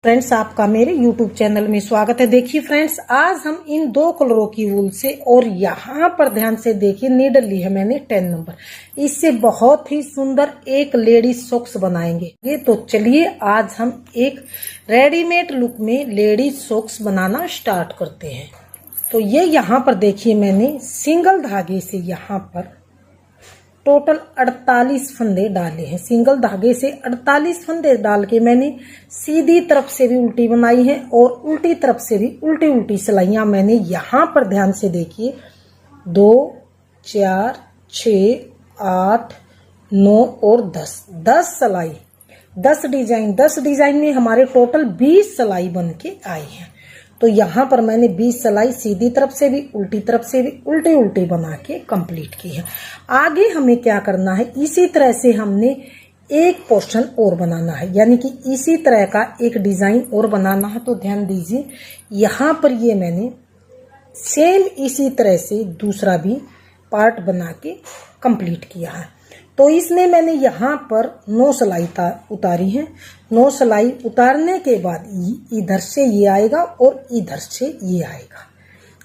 Friends, आपका मेरे YouTube channel में स्वागत है। देखिए फ्रेंड्स, आज हम इन दो कलरों की वूल से और यहाँ पर ध्यान से देखिए नीडल ली है मैंने 10 नंबर। इससे बहुत ही सुंदर एक लेडीज सॉक्स बनाएंगे। ये तो चलिए आज हम एक रेडीमेड लुक में लेडीज सॉक्स बनाना स्टार्ट करते हैं। तो ये यहाँ पर देखिए मैंने सिंगल धागे से यहाँ पर टोटल 48 फंदे डाले हैं। सिंगल धागे से 48 फंदे डाल के मैंने सीधी तरफ से भी उल्टी बनाई है और उल्टी तरफ से भी उल्टी उल्टी सिलाइयां मैंने यहाँ पर ध्यान से देखिए 2, 4, 6, 8, 9 और 10 सिलाई, 10 डिजाइन में हमारे टोटल 20 सिलाई बन के आई है। तो यहाँ पर मैंने 20 सिलाई सीधी तरफ से भी उल्टी तरफ से भी उल्टी उल्टी बना के कंप्लीट की है। आगे हमें क्या करना है, इसी तरह से हमने एक पोर्शन और बनाना है, यानी कि इसी तरह का एक डिजाइन और बनाना है। तो ध्यान दीजिए, यहाँ पर ये मैंने सेम इसी तरह से दूसरा भी पार्ट बना के कंप्लीट किया है। तो इसमें मैंने यहाँ पर 9 सिलाई उतारी है। 9 सिलाई उतारने के बाद इधर से ये आएगा और इधर से ये आएगा।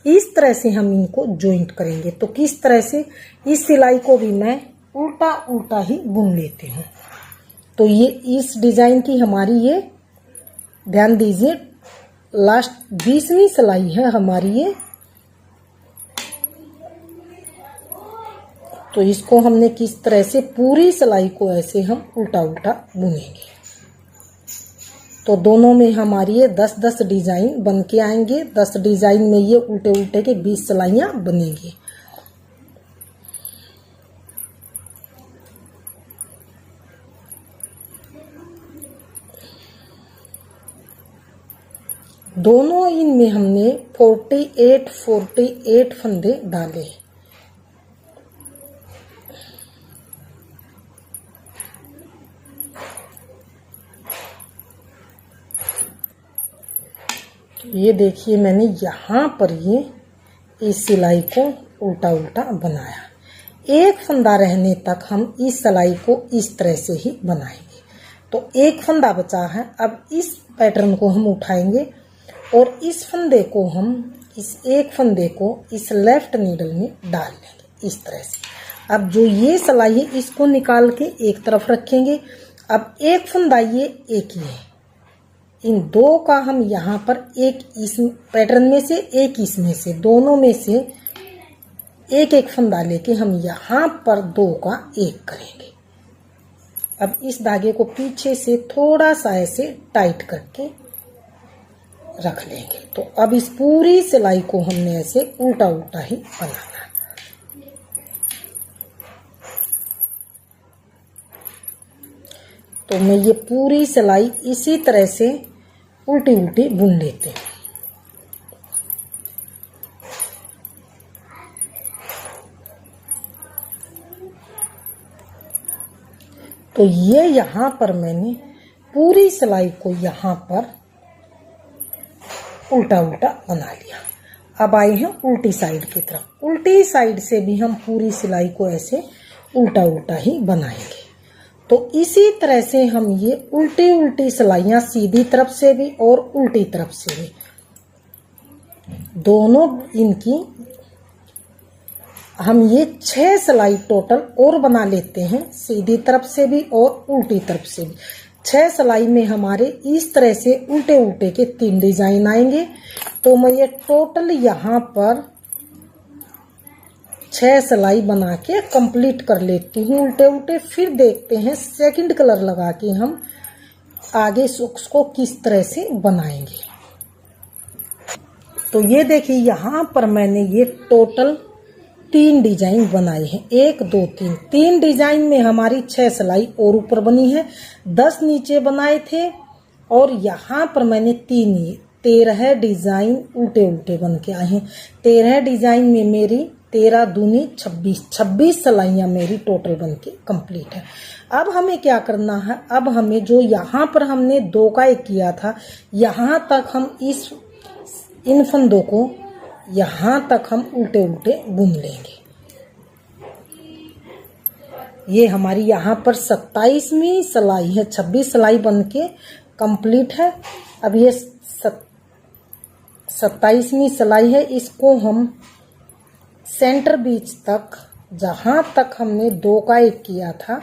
इस तरह से हम इनको जॉइंट करेंगे। तो किस तरह से, इस सिलाई को भी मैं उल्टा उल्टा ही बुन लेती हूँ। तो ये इस डिजाइन की हमारी ये ध्यान दीजिए लास्ट 20वीं सिलाई है हमारी ये। तो इसको हमने किस तरह से पूरी सिलाई को ऐसे हम उल्टा उल्टा बुनेंगे। तो दोनों में हमारी ये 10-10 डिजाइन बन के आएंगे। 10 डिजाइन में ये उल्टे उल्टे के 20 सिलाइयां बनेंगी। दोनों इनमें हमने 48 फंदे डाले। ये देखिए मैंने यहाँ पर ये इस सिलाई को उल्टा उल्टा बनाया। एक फंदा रहने तक हम इस सिलाई को इस तरह से ही बनाएंगे। तो एक फंदा बचा है। अब इस पैटर्न को हम उठाएंगे और इस फंदे को हम इस एक फंदे को इस लेफ्ट नीडल में डाल लेंगे इस तरह से। अब जो ये सिलाई है इसको निकाल के एक तरफ रखेंगे। अब एक फंदा ये एक ही है, इन दो का हम यहाँ पर एक इस पैटर्न में से एक इसमें से, दोनों में से एक एक फंदा लेके हम यहाँ पर 2 का एक करेंगे। अब इस धागे को पीछे से थोड़ा सा ऐसे टाइट करके रख लेंगे। तो अब इस पूरी सिलाई को हमने ऐसे उल्टा उल्टा ही बनाना है। तो मैं ये पूरी सिलाई इसी तरह से उल्टी उल्टी बुन लेते हैं। तो ये यहाँ पर मैंने पूरी सिलाई को यहाँ पर उल्टा उल्टा बना लिया। अब आए हैं उल्टी साइड की तरफ। उल्टी साइड से भी हम पूरी सिलाई को ऐसे उल्टा उल्टा ही बनाएंगे। तो इसी तरह से हम ये उल्टी उल्टी सिलाइयां सीधी तरफ से भी और उल्टी तरफ से भी दोनों इनकी हम ये 6 सिलाई टोटल और बना लेते हैं, सीधी तरफ से भी और उल्टी तरफ से भी। 6 सिलाई में हमारे इस तरह से उल्टे उल्टे के 3 डिजाइन आएंगे। तो मैं ये टोटल यहाँ पर 6 सिलाई बना के कंप्लीट कर लेती हूँ उल्टे उल्टे। फिर देखते हैं सेकंड कलर लगा के हम आगे सॉक्स को किस तरह से बनाएंगे। तो ये देखिए यहाँ पर मैंने ये टोटल 3 डिजाइन बनाए हैं। 1, 2, 3 डिजाइन में हमारी 6 सिलाई और ऊपर बनी है। 10 नीचे बनाए थे और यहाँ पर मैंने 13 डिजाइन उल्टे उल्टे बन के आए हैं। 13 डिजाइन में मेरी 13 दूनी 26 सिलाइयां मेरी टोटल बन के कंप्लीट है। अब हमें क्या करना है, अब हमें जो यहाँ पर हमने 2 का एक किया था, यहाँ तक हम इन फंदों को यहाँ तक हम उल्टे उल्टे बुन लेंगे। ये हमारी यहाँ पर 27वीं सिलाई है। 26 सिलाई बन के कंप्लीट है। अब ये 27वीं सिलाई है, इसको हम सेंटर बीच तक, जहां तक हमने 2 का 1 किया था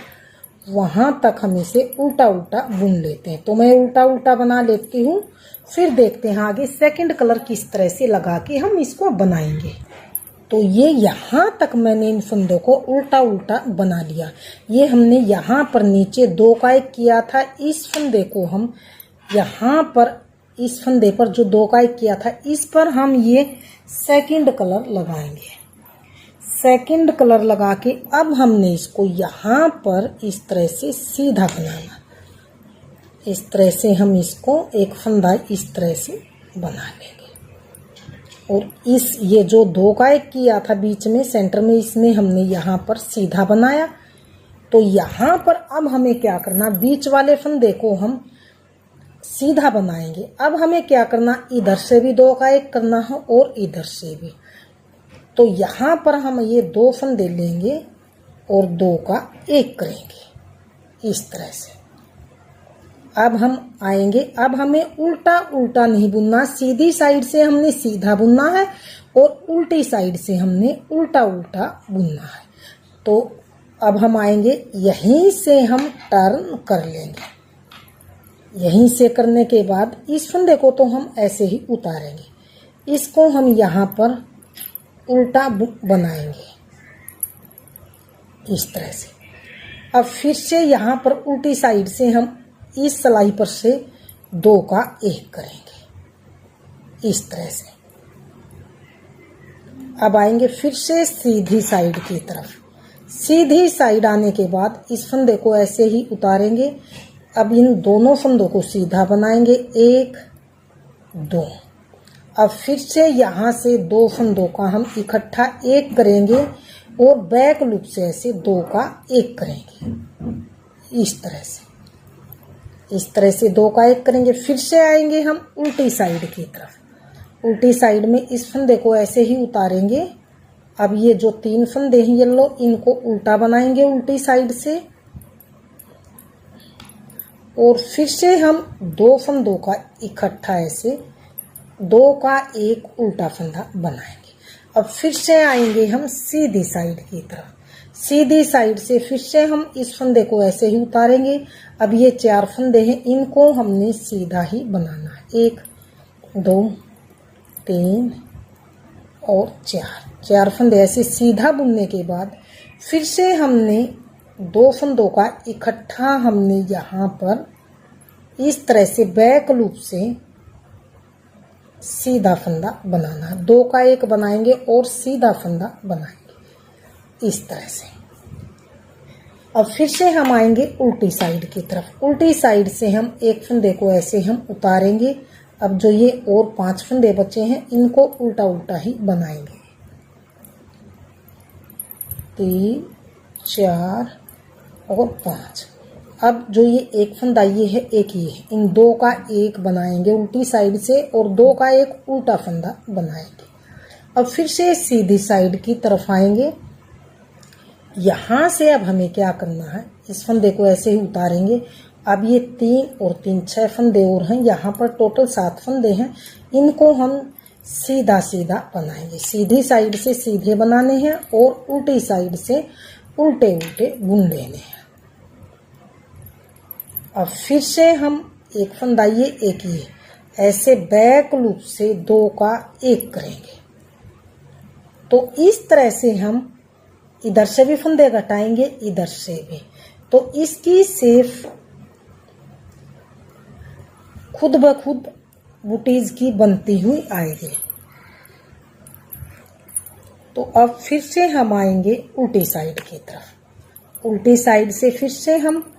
वहां तक हम इसे उल्टा उल्टा बुन लेते हैं। तो मैं उल्टा उल्टा बना लेती हूँ, फिर देखते हैं आगे सेकंड कलर किस तरह से लगा के हम इसको बनाएंगे। तो ये यहाँ तक मैंने इन फंदों को उल्टा उल्टा बना लिया। ये हमने यहाँ पर नीचे 2 का 1 किया था, इस फंदे को हम यहाँ पर, इस फंदे पर जो 2 का 1 किया था इस पर हम ये सेकंड कलर लगाएंगे। सेकंड कलर लगा के अब हमने इसको यहाँ पर इस तरह से सीधा बनाना। इस तरह से हम इसको एक फंदा इस तरह से बना लेंगे। और इस ये जो 2 का 1 किया था बीच में सेंटर में, इसमें हमने यहाँ पर सीधा बनाया। तो यहाँ पर अब हमें क्या करना, बीच वाले फंदे को हम सीधा बनाएंगे। अब हमें क्या करना, इधर से भी 2 का 1 करना है और इधर से भी। तो यहाँ पर हम ये 2 फंदे लेंगे और 2 का 1 करेंगे इस तरह से। अब हम आएंगे, अब हमें उल्टा उल्टा नहीं बुनना, सीधी साइड से हमने सीधा बुनना है और उल्टी साइड से हमने उल्टा उल्टा बुनना है। तो अब हम आएंगे, यहीं से हम टर्न कर लेंगे। यहीं से करने के बाद इस फंदे को तो हम ऐसे ही उतारेंगे, इसको हम यहाँ पर उल्टा बनाएंगे इस तरह से। अब फिर से यहाँ पर उल्टी साइड से हम इस सिलाई पर से 2 का 1 करेंगे इस तरह से। अब आएंगे फिर से सीधी साइड की तरफ। सीधी साइड आने के बाद इस फंदे को ऐसे ही उतारेंगे। अब इन दोनों फंदों को सीधा बनाएंगे, 1 2। अब फिर से यहाँ से 2 फंदों का हम इकट्ठा 1 करेंगे और बैक लूप से ऐसे 2 का 1 करेंगे इस तरह से। इस तरह से 2 का 1 करेंगे। फिर से आएंगे हम उल्टी साइड की तरफ। उल्टी साइड में इस फंदे को ऐसे ही उतारेंगे। अब ये जो 3 फंदे हैं येलो, इनको उल्टा बनाएंगे उल्टी साइड से और फिर से हम 2 फंदों का इकट्ठा ऐसे 2 का 1 उल्टा फंदा बनाएंगे। अब फिर से आएंगे हम सीधी साइड की तरफ। सीधी साइड से फिर से हम इस फंदे को ऐसे ही उतारेंगे। अब ये 4 फंदे हैं, इनको हमने सीधा ही बनाना है, 1 2 3 और 4 फंदे ऐसे सीधा बुनने के बाद फिर से हमने 2 फंदों का इकट्ठा हमने यहाँ पर इस तरह से बैक लूप से सीधा फंदा बनाना। 2 का 1 बनाएंगे और सीधा फंदा बनाएंगे इस तरह से। अब फिर से हम आएंगे उल्टी साइड की तरफ। उल्टी साइड से हम 1 फंदे को ऐसे हम उतारेंगे। अब जो ये और 5 फंदे बचे हैं इनको उल्टा उल्टा ही बनाएंगे, 3 4 और 5। अब जो ये 1 फंदा ये है, 1 ये है, इन 2 का 1 बनाएंगे उल्टी साइड से और 2 का 1 उल्टा फंदा बनाएंगे। अब फिर से सीधी साइड की तरफ आएंगे। यहाँ से अब हमें क्या करना है, इस फंदे को ऐसे ही उतारेंगे। अब ये 3 और 3 6 फंदे और हैं, यहाँ पर टोटल 7 फंदे हैं। इनको हम सीधा सीधा बनाएंगे। सीधी साइड से सीधे बनाने हैं और उल्टी साइड से उल्टे उल्टे बुन लेने हैं। अब फिर से हम 1 फंदा ये 1 ये ऐसे बैक लूप से 2 का 1 करेंगे। तो इस तरह से हम इधर से भी फंदे घटाएंगे, इधर से भी। तो इसकी शेप खुद ब खुद बूटीज की बनती हुई आएगी। तो अब फिर से हम आएंगे उल्टी साइड की तरफ। उल्टी साइड से फिर से हम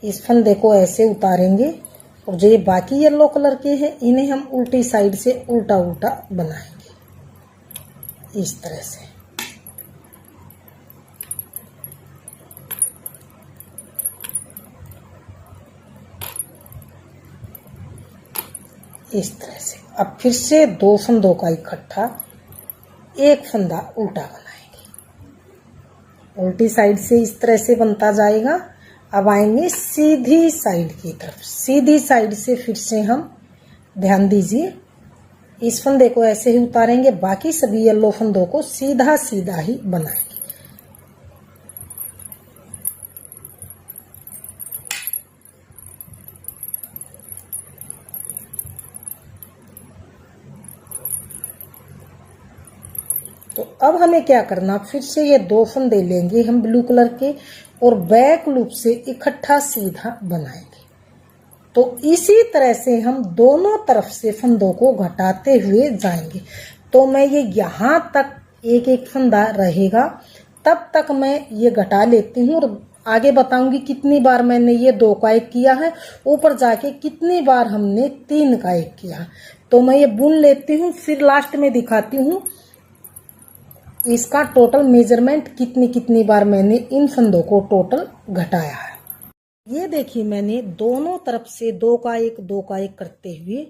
इस फंदे को ऐसे उतारेंगे और जो ये बाकी येलो कलर के हैं इन्हें हम उल्टी साइड से उल्टा उल्टा बनाएंगे इस तरह से। इस तरह से। अब फिर से 2 फंदों का इकट्ठा 1 फंदा उल्टा बनाएंगे। उल्टी साइड से इस तरह से बनता जाएगा। अब आएंगे सीधी साइड की तरफ। सीधी साइड से फिर से हम ध्यान दीजिए, इस फंदे को ऐसे ही उतारेंगे, बाकी सभी येलो फंदों को सीधा सीधा ही बनाएंगे। तो अब हमें क्या करना, फिर से ये 2 फंदे लेंगे हम ब्लू कलर के और बैक लूप से इकट्ठा सीधा बनाएंगे। तो इसी तरह से हम दोनों तरफ से फंदों को घटाते हुए जाएंगे। तो मैं ये यहाँ तक एक एक फंदा रहेगा, तब तक मैं ये घटा लेती हूँ और आगे बताऊंगी कितनी बार मैंने ये 2 का 1 किया है, ऊपर जाके कितनी बार हमने 3 का 1 किया। तो मैं ये बुन लेती हूँ, फिर लास्ट में दिखाती हूँ इसका टोटल मेजरमेंट कितनी कितनी बार मैंने इन फंदों को टोटल घटाया है। ये देखिए, मैंने दोनों तरफ से 2 का 1 2 का 1 करते हुए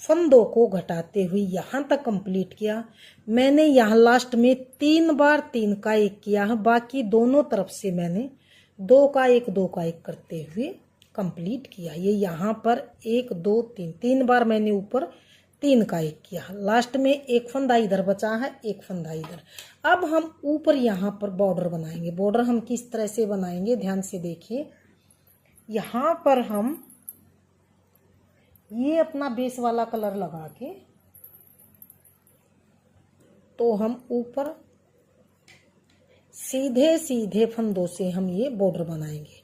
फंदों को घटाते हुए यहाँ तक कंप्लीट किया। मैंने यहाँ लास्ट में 3 बार 3 का 1 किया है, बाकी दोनों तरफ से मैंने 2 का 1 2 का 1 करते हुए कंप्लीट किया। ये यहाँ पर 1 2 3 बार मैंने ऊपर 3 का 1 किया। लास्ट में एक फंदा इधर बचा है, एक फंदा इधर। अब हम ऊपर यहाँ पर बॉर्डर बनाएंगे। बॉर्डर हम किस तरह से बनाएंगे, ध्यान से देखिए। यहाँ पर हम ये अपना बेस वाला कलर लगा के, तो हम ऊपर सीधे सीधे फंदों से हम ये बॉर्डर बनाएंगे।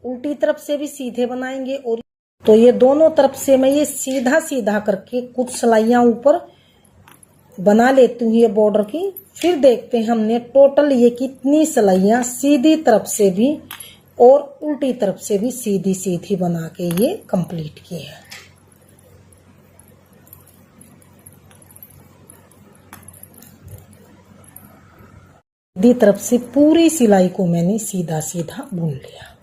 उल्टी तरफ से भी सीधे बनाएंगे, और तो ये दोनों तरफ से मैं ये सीधा सीधा करके कुछ सिलाइयां ऊपर बना लेती हूँ ये बॉर्डर की। फिर देखते हैं हमने टोटल ये कितनी सिलाइयां सीधी तरफ से भी और उल्टी तरफ से भी सीधी सीधी बना के ये कंप्लीट की है। सीधी तरफ से पूरी सिलाई को मैंने सीधा सीधा बुन लिया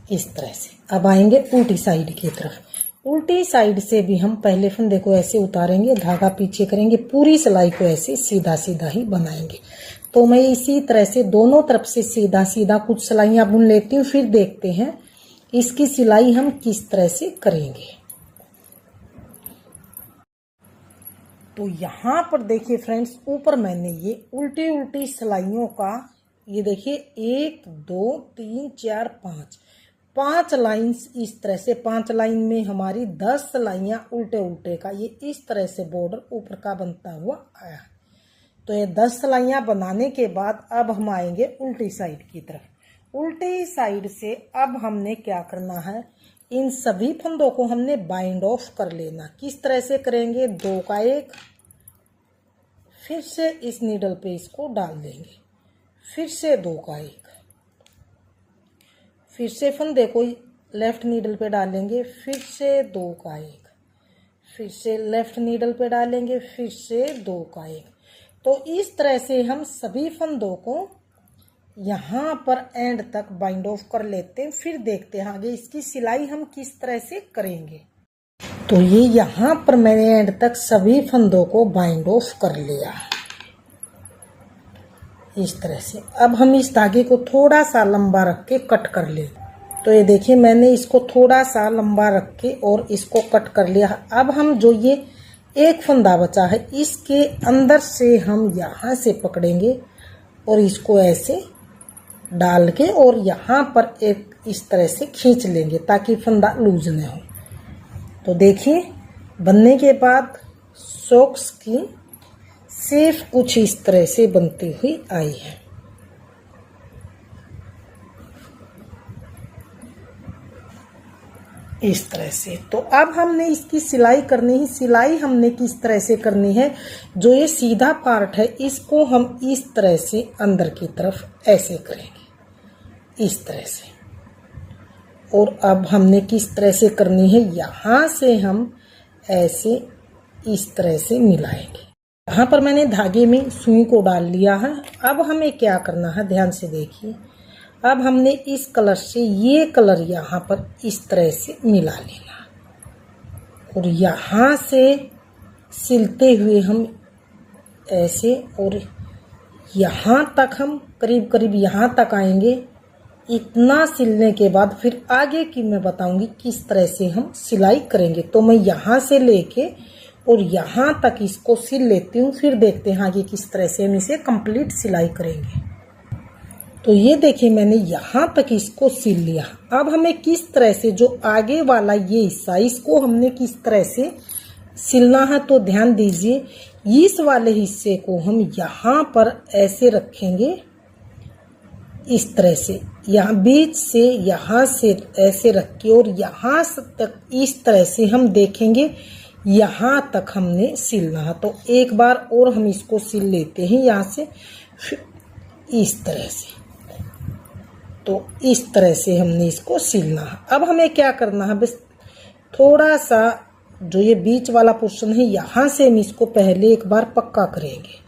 इस तरह से। अब आएंगे उल्टी साइड की तरफ। उल्टी साइड से भी हम पहले फंदे को ऐसे उतारेंगे, धागा पीछे करेंगे, पूरी सिलाई को ऐसे सीधा सीधा ही बनाएंगे। तो मैं इसी तरह से दोनों तरफ से सीधा सीधा कुछ सिलाइयां बुन लेती हूँ, फिर देखते हैं इसकी सिलाई हम किस तरह से करेंगे। तो यहाँ पर देखिए फ्रेंड्स, ऊपर मैंने ये उल्टी उल्टी सिलाइयों का ये देखिए 1 2 3 4 5 लाइन्स इस तरह से, 5 लाइन में हमारी 10 सिलाइयां उल्टे उल्टे का ये इस तरह से बॉर्डर ऊपर का बनता हुआ आया। तो ये 10 सिलाइयां बनाने के बाद अब हम आएंगे उल्टी साइड की तरफ। उल्टी साइड से अब हमने क्या करना है, इन सभी फंदों को हमने बाइंड ऑफ कर लेना। किस तरह से करेंगे, 2 का 1, फिर से इस नीडल पे इसको डाल देंगे, फिर से 2 का 1, फिर से फंदे को लेफ्ट नीडल पे डालेंगे, फिर से 2 का 1, फिर से लेफ्ट नीडल पे डालेंगे, फिर से 2 का 1। तो इस तरह से हम सभी फंदों को यहाँ पर एंड तक बाइंड ऑफ कर लेते हैं। फिर देखते हैं आगे इसकी सिलाई हम किस तरह से करेंगे। तो ये यहाँ पर मैंने एंड तक सभी फंदों को बाइंड ऑफ कर लिया इस तरह से। अब हम इस धागे को थोड़ा सा लंबा रख के कट कर ले। तो ये देखिए, मैंने इसको थोड़ा सा लंबा रख के और इसको कट कर लिया। अब हम जो ये एक फंदा बचा है, इसके अंदर से हम यहाँ से पकड़ेंगे और इसको ऐसे डाल के और यहाँ पर एक इस तरह से खींच लेंगे ताकि फंदा लूज न हो। तो देखिए, बनने के बाद सॉक्स की शेप कुछ इस तरह से बनती हुई आई है। इस तरह से। तो अब हमने इसकी सिलाई करनी है। सिलाई हमने किस तरह से करनी है, जो ये सीधा पार्ट है इसको हम इस तरह से अंदर की तरफ ऐसे करेंगे इस तरह से। और अब हमने किस तरह से करनी है, यहाँ से हम ऐसे इस तरह से मिलाएंगे। यहाँ पर मैंने धागे में सुई को डाल लिया है। अब हमें क्या करना है, ध्यान से देखिए। अब हमने इस कलर से ये कलर यहाँ पर इस तरह से मिला लेना और यहाँ से सिलते हुए हम ऐसे और यहाँ तक हम करीब करीब यहाँ तक आएंगे इतना सिलने के बाद फिर आगे की मैं बताऊंगी किस तरह से हम सिलाई करेंगे। तो मैं यहाँ से लेके और यहाँ तक इसको सिल लेती हूँ, फिर देखते हैं आगे किस तरह से हम इसे कंप्लीट सिलाई करेंगे। तो ये देखिए मैंने यहाँ तक इसको सिल लिया। अब हमें किस तरह से जो आगे वाला ये हिस्सा इसको हमने किस तरह से सिलना है, तो ध्यान दीजिए इस वाले हिस्से को हम यहाँ पर ऐसे रखेंगे, इस तरह से यहाँ बीच से यहाँ से ऐसे रख के और यहाँ तक इस तरह से हम देखेंगे यहाँ तक हमने सिलना है। तो एक बार और हम इसको सिल लेते हैं यहाँ से, इस तरह से। तो इस तरह से हमने इसको सिलना है। अब हमें क्या करना है, बस थोड़ा सा जो ये बीच वाला पोर्शन है यहाँ से हम इसको पहले एक बार पक्का करेंगे।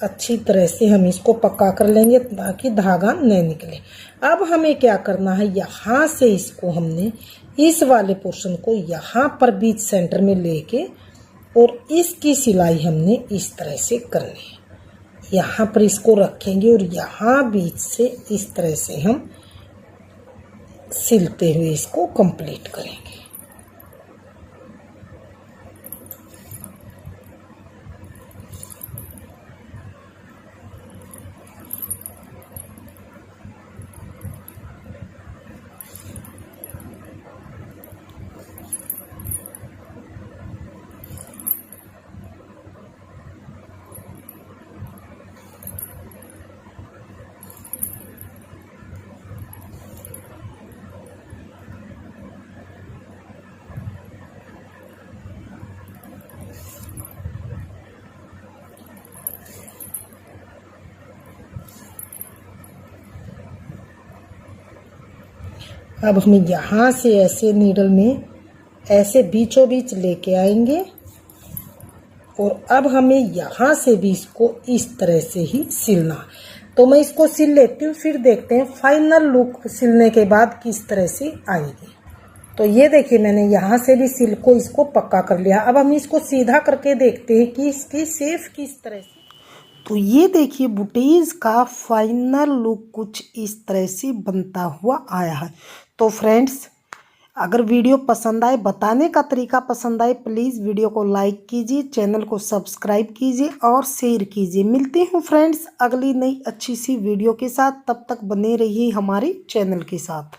अच्छी तरह से हम इसको पक्का कर लेंगे ताकि धागा न निकले। अब हमें क्या करना है, यहाँ से इसको हमने इस वाले पोर्शन को यहाँ पर बीच सेंटर में लेके और इसकी सिलाई हमने इस तरह से करनी है। यहाँ पर इसको रखेंगे और यहाँ बीच से इस तरह से हम सिलते हुए इसको कंप्लीट करेंगे। अब हम यहाँ से ऐसे नीडल में ऐसे बीचों बीच लेके आएंगे और अब हमें यहाँ से भी इसको इस तरह से ही सिलना। तो मैं इसको सिल लेती हूँ, फिर देखते हैं फाइनल लुक सिलने के बाद किस तरह से आएगी। तो ये देखिए मैंने यहाँ से भी सिल को इसको पक्का कर लिया। अब हम इसको सीधा करके देखते हैं कि इसकी शेप किस तरह से। तो ये देखिए बुटीज का फाइनल लुक कुछ इस तरह से बनता हुआ आया है। तो फ्रेंड्स, अगर वीडियो पसंद आए, बताने का तरीका पसंद आए, प्लीज़ वीडियो को लाइक कीजिए, चैनल को सब्सक्राइब कीजिए और शेयर कीजिए। मिलते हैं फ्रेंड्स अगली नई अच्छी सी वीडियो के साथ। तब तक बने रहिए हमारे चैनल के साथ।